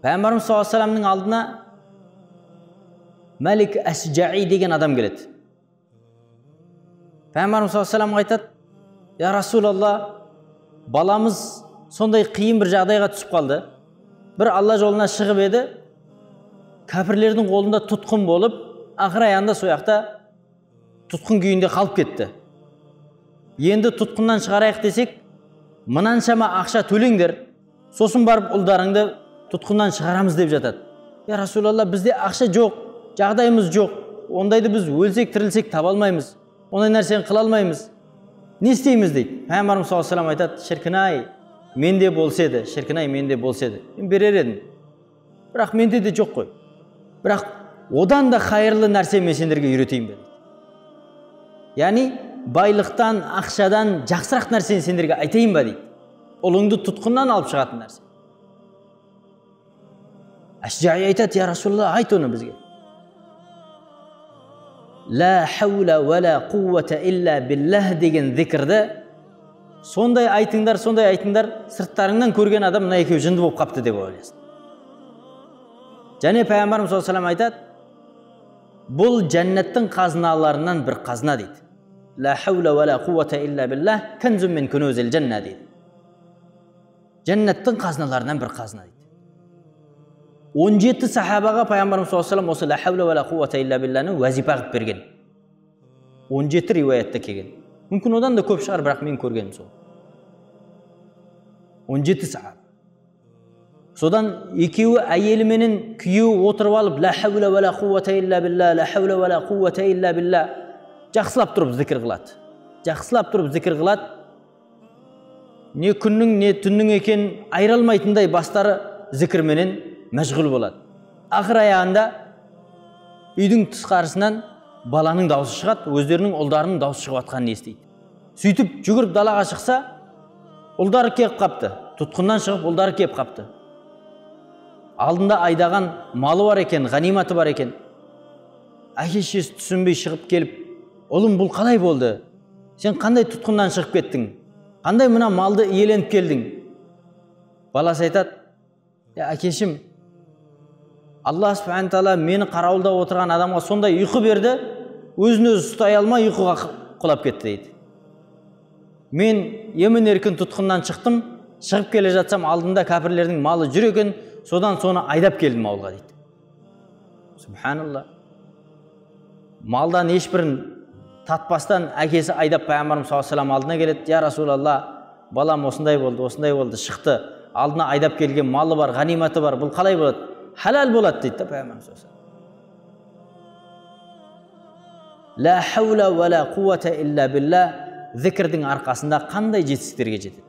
Peygamberimiz sallallahu aleyhi ve sellem'nin aldına Malik Asja'i деген adam geledi. Peygamberimiz sallallahu aleyhi ve sellem aytadi: "Ya Resulallah, balamız sonday qiyin bir жағдайға түсіп қалды. Bir Allah жолына шығып еді, kafirlerдің қолында тұтқын болып, ақыр аяғында сояқта тұтқын күйінде қалып кетті. Енді тұтқыннан шығарайық десек, мынаншама ақша төлеңдер, сосын барып ұлдарыңды тұтқыннан шығарамыз" деп жатады. "Ya Resulallah, бізде ақша жоқ, жағдайымыз жоқ. Ондайды біз өлсек, тірілсек таба алмаймыз. Ондай нәрсені қыла алмаймыз. Не істейміз?" дейді. Пайғамбарымыз саллаллаху алейхи ва саллям айтады: "Шіркін-ай, менде болса еді, шіркін-ай, менде болса еді, мен берер едім. Бірақ менде де жоқ қой. Бірақ одан да хайырлы нәрсе мен сендерге үйретейін бе?" дейді. Яғни байлықтан, ақшадан жақсырақ нәрсені сендерге айтайын ба дейді. Ұлыңды тұтқыннан алып шығатын нәрсе. Ашжаи айтады: "Я Расулалла, айт оны бізге. Ла хаула ва ла қуввата илля биллах деген зикрді сондай айтыңдар, сырттарыңнан көрген адам мына екеуі жынды болып қапты деп ойласын." Және Пайғамбарымыз саллаллаху алейхи ва саллям айтады: "Бұл жәннаттың қазыналарынан бір қазына" дейді. Ла хаула ва ла қуввата илля биллах канзун мин кунузил жанна дейді. Жәннаттың қазыналарынан бір қазына дейді. 17 сахабаға Пайғамбарымыз саллаллаху алейхи ва саллям осы ла хаула ва ла қуввата илля биллахны уазифа қылып берген. 17 риуаятта келген. Мүмкін одан да көп шығар, бірақ мен көргенім сол. 17 сахаба. Содан екеуі әйелі менен күйеуі отырып алып ла хаула ва ла қуввата илля биллах, ла хаула ва ла қуввата илля биллах жақсылап тұрып зікір қылады. Жақсылап тұрып зікір қылады. Не күннің, не түннің екенін айыра алмайтындай бастары зікірменен мәшғүл болады. Ақыр аяғында үйдің тысқарысынан баланың дауысы шығады, өздерінің ұлдарының дауысы шығып жатқанын естиді. Сөйтіп жүгіріп далаға шықса, ұлдары келіп қапты. Тұтқыннан шығып ұлдары келіп қапты. Алдында айдаған малы бар екен, ғаниматы бар екен. Әке-шешесі түсінбей шығып келіп: "Ұлым, бұл қалай болды? Сен қандай тұтқыннан шығып кеттің? Қандай мына малды иеленіп келдің?" Баласы айтады: "Әкешім, Алла субхана тағала мені қарауылда отырған адамға сондай ұйқы берді, өзін өзі ұстай алмай ұйқыға құлап кетті" дейді. "Мен емін еркін тұтқыннан шықтым, шығып келе жатсам алдында кәпірлердің малы жүр екен, содан соны айдап келдім ауылға" дейді. Субханалла. Малдан ешбірін татпастан әкесі айдап Пайғамбарымыз саллаллаху алейхи ва саллям алдына келеді: "Я Расулалла, балам осындай болды, шықты. Алдына айдап келген малы бар, ғаниматы бар. Бұл қалай болады? Халал болады" дейді Пайғамбарымыз саллаллаху алейхи ва саллям. Ла хаула ва ла қуввата илля биллах зікірдің арқасында қандай жетістіктерге жетеді.